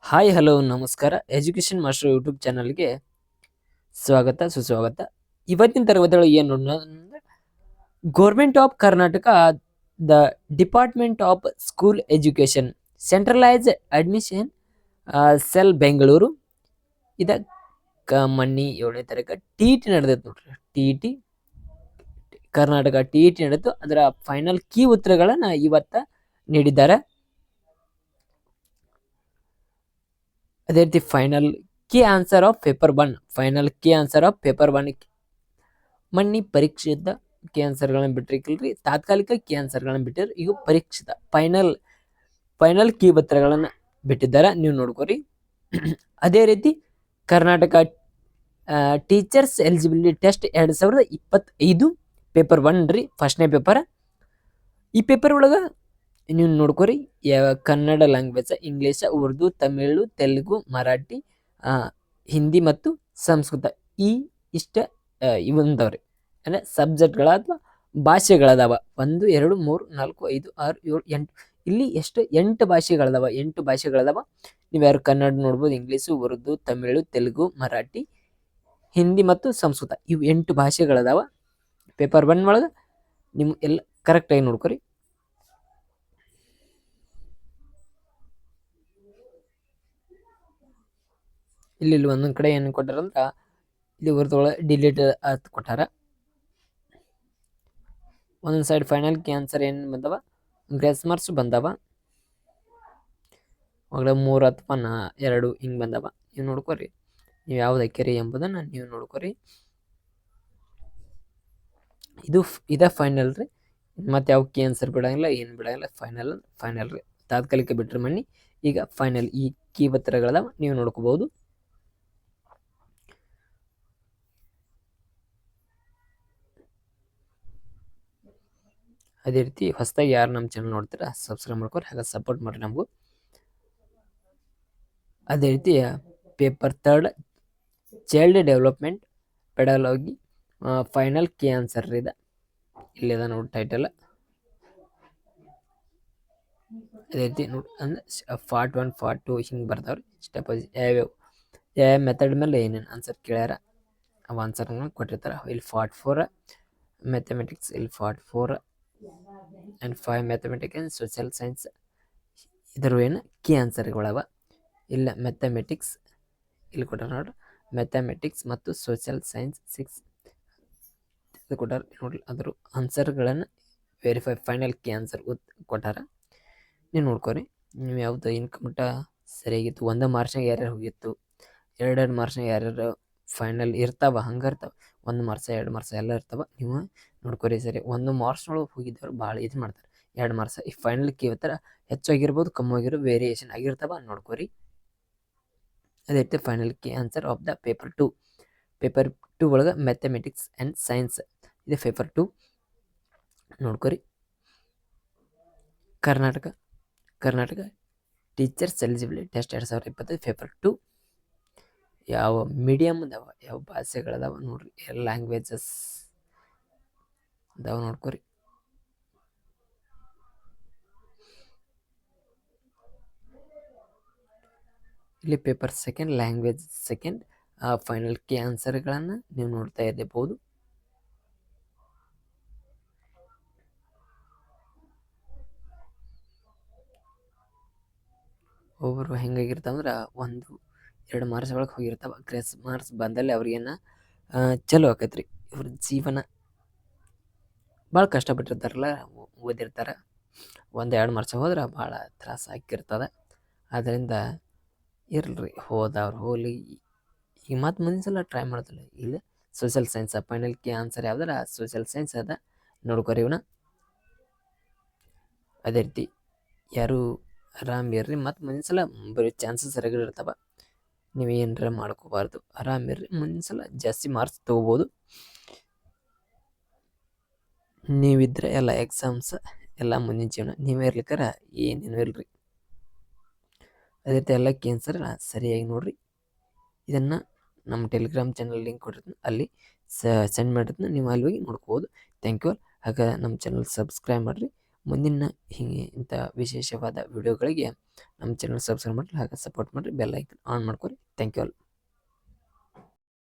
Hi hello ನಮಸ್ಕಾರ education master YouTube ಚಾನಲ್ಗೆ ಸ್ವಾಗತ ಸುಸ್ವಾಗತ. ಇವತ್ತಿನ ತರಗತಿಗಳು ಏನು ಅಂದ್ರೆ government of Karnataka the department of school education centralise admission cell Bengaluru ಮನ್ನಿ 7ನೇ ತಾರೀಕು ಟಿ ನಡೆದೈತೆ ನೋಡ್ರಿ. ಟಿ ಕರ್ನಾಟಕ ಟಿ ನಡೆದು ಅದರ ಫೈನಲ್ ಕೀ ಉತ್ತರಗಳನ್ನ ಇವತ್ತ ನೀಡಿದ್ದಾರೆ. ಅದೇ ರೀತಿ final key answer of paper 1 ಮನ್ನಿ ಪರೀಕ್ಷಿತ ಕೀ ಆನ್ಸರ್ಗಳನ್ನ ಬಿಟ್ಟಿರ್ಕಿಲ್ರಿ, ತಾತ್ಕಾಲಿಕ ಕೀ ಆನ್ಸರ್ಗಳನ್ನ ಬಿಟ್ಟಿದ್ರು. ಈಗ ಪರೀಕ್ಷಿತ ಫೈನಲ್ ಕೀ ಉತ್ತರಗಳನ್ನ ಬಿಟ್ಟಿದ್ದಾರೆ, ನೀವು ನೋಡ್ಕೋರಿ. ಅದೇ ರೀತಿ Karnataka teachers eligibility test 2025 paper 1 ರೀ, ಫಸ್ಟ್ನೇ ಪೇಪರ್. ಈ ಪೇಪರ್ ಒಳಗ ನೀವು ನೋಡ್ಕೋರಿ, ಕನ್ನಡ ಲ್ಯಾಂಗ್ವೇಜ್, ಇಂಗ್ಲೀಷ್, ಉರ್ದು, ತಮಿಳು, ತೆಲುಗು, ಮರಾಠಿ, ಹಿಂದಿ ಮತ್ತು ಸಂಸ್ಕೃತ ಇಷ್ಟ ಇವಂದವ್ರಿ ಅಂದರೆ ಸಬ್ಜೆಕ್ಟ್ಗಳ ಅಥವಾ ಭಾಷೆಗಳದಾವ. 1 2 3 4 5 6 7 8 ಇಲ್ಲಿ ಎಷ್ಟು 8 ಭಾಷೆಗಳದಾವ. 8 ಭಾಷೆಗಳದಾವ. ನೀವು ಯಾರು ಕನ್ನಡ ನೋಡ್ಬೋದು, ಇಂಗ್ಲೀಷು, ಉರ್ದು, ತಮಿಳು, ತೆಲುಗು, ಮರಾಠಿ, ಹಿಂದಿ ಮತ್ತು ಸಂಸ್ಕೃತ ಇವು 8 ಭಾಷೆಗಳದಾವ. ಪೇಪರ್ 1 ಒಳಗೆ ನೀವು ಎಲ್ಲ ಕರೆಕ್ಟಾಗಿ ನೋಡ್ಕೊರಿ. ಇಲ್ಲಿ ಒಂದೊಂದು ಕಡೆ ಏನು ಕೊಟ್ಟಾರಂದ್ರ ಇಲ್ಲಿ ಉರ್ದೊಳಗೆ ಡಿಲೀಟ್ ಅಂತ ಕೊಟ್ಟಾರ. ಒಂದೊಂದು ಸೈಡ್ ಫೈನಲ್ ಆನ್ಸರ್ ಏನು ಬಂದವ, ಗ್ರೇಸ್ ಮಾರ್ಕ್ಸ್ ಬಂದವ. ಒಳಗೆ 3 ಅಥವಾ 2 ಹಿಂಗೆ ಬಂದವ. ನೀವು ನೋಡ್ಕೊರಿ, ನೀವು ಯಾವ್ದು ಹಾಕ್ಯರಿ ಎಂಬುದನ್ನು ನೀವು ನೋಡ್ಕೊರಿ. ಇದ ಫೈನಲ್ ರೀ, ಮತ್ತೆ ಯಾವ ಕೀ ಆನ್ಸರ್ ಬಿಡಂಗಿಲ್ಲ, ಏನು ಬಿಡಂಗಿಲ್ಲ. ಫೈನಲ್ ರೀ, ತಾತ್ಕಾಲಿಕ ಬಿಟ್ರೆ ಮಣ್ಣಿ. ಈಗ ಫೈನಲ್ ಈ ಕೀ ಉತ್ತರಗಳದಾವ, ನೀವು ನೋಡ್ಕೋಬಹುದು. ಅದೇ ರೀತಿ ಹೊಸದಾಗಿ ಯಾರು ನಮ್ಮ ಚಾನಲ್ ನೋಡ್ತೀರಾ ಸಬ್ಸ್ಕ್ರೈಬ್ ಮಾಡ್ಕೊರಿ, ಹಾಗೆ ಸಪೋರ್ಟ್ ಮಾಡ್ರಿ ನಮಗೂ. ಅದೇ ರೀತಿ paper 3 child development pedology final key answer ಇದೆ. ಇಲ್ಲಿದೆ ನೋಡಿ ಟೈಟಲ್. ಅದೇ ರೀತಿ ನೋಡಿ ಅಂದ್ರೆ ಪಾರ್ಟ್ 1 ಪಾರ್ಟ್ 2 ಹಿಂಗೆ ಬರ್ತಾವ್ರಿ. ಸ್ಟೆಪ್ ಯಾವ ಮೆಥಡ್ ಮೇಲೆ ಏನೇನು ಆನ್ಸರ್ ಕೇಳ್ಯಾರ ಅವು ಆನ್ಸರ್ನ ಕೊಟ್ಟಿರ್ತಾರೆ. ಇಲ್ಲಿ ಪಾರ್ಟ್ 4 ಮ್ಯಾಥಮೆಟಿಕ್ಸ್, ಇಲ್ಲಿ part 4 and 5 mathematics and social science ಇದ್ರ ಏನು ಕೀ ಆನ್ಸರ್ಗಳವ. ಇಲ್ಲ ಮ್ಯಾಥಮೆಟಿಕ್ಸ್ ಇಲ್ಲಿ ಕೊಟ್ಟಾರ ನೋಡ್ರಿ, ಮ್ಯಾಥಮೆಟಿಕ್ಸ್ ಮತ್ತು ಸೋಷಿಯಲ್ ಸೈನ್ಸ್ 6 ಕೊಟ್ಟಾರ ನೋಡ್ರಿ. ಅದ್ರ ಆನ್ಸರ್ಗಳನ್ನು ವೆರಿಫೈ ಫೈನಲ್ ಕೀ ಆನ್ಸರ್ ಕೊಟ್ಟಾರ, ನೀವು ನೋಡ್ಕೊರಿ. ನೀವು ಯಾವ್ದು ಇನ್ಕಮಿಟ ಸರಿಯಾಗಿತ್ತು, 1 ಮಾರ್ಕ್ಸ್ನಾಗ ಯಾರ್ಯಾರು ಹೋಗಿತ್ತು, 2 ಮಾರ್ಕ್ಸ್ನಾಗ ಯಾರ್ಯಾರು ಫೈನಲ್ ಇರ್ತಾವ, ಹಂಗೆ ಇರ್ತಾವ. 1 ಮಾರ್ಕ್ಸ್ 2 ಮಾರ್ಕ್ಸ್ ಎಲ್ಲ ಇರ್ತಾವ, ನೀವು ನೋಡ್ಕೊರಿ. ಸರಿ, 1 ಮಾರ್ಕ್ಸ್ನೊಳಗೆ ಹೋಗಿದ್ದವ್ರು ಭಾಳ ಇದು ಮಾಡ್ತಾರೆ. 2 ಮಾರ್ಕ್ಸ್ ಈ ಫೈನಲ್ ಕೀ ಉತ್ತರ ಹೆಚ್ಚಾಗಿರ್ಬೋದು, ಕಮ್ಮಿಯಾಗಿರೋ ವೇರಿಯೇಷನ್ ಆಗಿರ್ತಾವ, ನೋಡ್ಕೊರಿ. ಅದೇ ರೀತಿ final key answer of the paper 2 ಒಳಗೆ ಮ್ಯಾಥಮೆಟಿಕ್ಸ್ ಆ್ಯಂಡ್ ಸೈನ್ಸ್ ಇದೆ. ಪೇಪರ್ 2 ನೋಡ್ಕೊರಿ. Karnataka teachers eligibility test 2025 paper 2 ಯಾವ ಮೀಡಿಯಮ್ ಅದಾವ, ಯಾವ ಭಾಷೆಗಳದಾವ ನೋಡ್ರಿ, ಎಲ್ಲ ಲ್ಯಾಂಗ್ವೇಜಸ್ ಅದಾವ ನೋಡ್ಕೊರಿ. ಇಲ್ಲಿ ಪೇಪರ್ 2 ಲ್ಯಾಂಗ್ವೇಜ್ 2 ಫೈನಲ್ ಕೀ ಆನ್ಸರ್ಗಳನ್ನು ನೀವು ನೋಡ್ತಾ ಇರಬಹುದು. ಒಬ್ಬರು ಹೆಂಗಾಗಿರ್ತಾವಂದ್ರೆ 1-2 ಮಾರ್ಕ್ಸ್ ಒಳಗೆ ಹೋಗಿರ್ತಾವ. ಗ್ರೇಸ್ ಮಾರ್ಕ್ಸ್ ಬಂದಲ್ಲಿ ಅವ್ರಿಗೇನ ಚಲೋ ಆಕೈತ್ರಿ. ಇವ್ರ ಜೀವನ ಭಾಳ ಕಷ್ಟಪಟ್ಟಿರ್ತಾರಲ್ಲ, ಓದಿರ್ತಾರೆ. 1-2 ಮಾರ್ಕ್ಸ್ ಹೋದ್ರೆ ಭಾಳ ತ್ರಾಸ ಆಗಿರ್ತದೆ. ಆದ್ದರಿಂದ ಇರಲ್ರಿ, ಹೋದವ್ರು ಹೋಗ್ಲಿ. ಈಗ ಮತ್ತೆ ಮುಂದಿನ ಸಲ ಟ್ರೈ ಮಾಡೋದಿಲ್ಲ. ಇಲ್ಲ social science final key answer ಯಾವ್ದಾರ ಸೋಷಿಯಲ್ ಸೈನ್ಸ್ ಅದ, ನೋಡ್ಕೊರಿ ಇವನ್ನ. ಅದೇ ರೀತಿ ಯಾರು ಆರಾಮ್ ಇರ್ರಿ, ಮತ್ತು ಮುಂದಿನ ಸಲ ಬರೀ ಚಾನ್ಸಸ್ ಇರ್ತಾವ. ನೀವು ಏನರ ಮಾಡ್ಕೋಬಾರ್ದು, ಆರಾಮಿರ್ರಿ. ಮುಂದಿನ ಸಲ ಜಾಸ್ತಿ ಮಾರ್ಕ್ಸ್ ತೊಗೋಬೋದು. ನೀವಿದ್ರೆ ಎಲ್ಲ ಎಕ್ಸಾಮ್ಸ್ ಎಲ್ಲ ಮುಂದಿನ ಜೀವನ, ನೀವೇ ಇರ್ಲಿಕ್ಕಾರ ಏನೇನು ಇಲ್ರಿ. ಅದೇ ರೀತಿ ಎಲ್ಲ ಕ್ಯಾನ್ಸರ್ ಸರಿಯಾಗಿ ನೋಡ್ರಿ. ಇದನ್ನು ನಮ್ಮ ಟೆಲಿಗ್ರಾಮ್ ಚಾನಲ್ ಲಿಂಕ್ ಕೊಟ್ಟಿರ್ತೀನಿ, ಅಲ್ಲಿ ಸೆಂಡ್ ಮಾಡಿರ್ತೀನಿ, ನೀವು ಅಲ್ಲಿ ಹೋಗಿ ನೋಡ್ಕೋಬೋದು. Thank you. ಹಾಗೆ ನಮ್ಮ ಚಾನಲ್ ಸಬ್ಸ್ಕ್ರೈಬ್ ಮಾಡಿರಿ ಮುಂದಿನ ಹೀಗೆ ಇಂಥ ವಿಶೇಷವಾದ ವಿಡಿಯೋಗಳಿಗೆ ನಮ್ಮ ಚಾನಲ್ ಸಬ್ಸ್ಕ್ರೈಬ್ ಮಾಡಿ ಹಾಗೆ ಸಪೋರ್ಟ್ ಮಾಡಿರಿ, ಬೆಲ್ ಐಕನ್ ಆನ್ ಮಾಡ್ಕೊರಿ. Thank you all.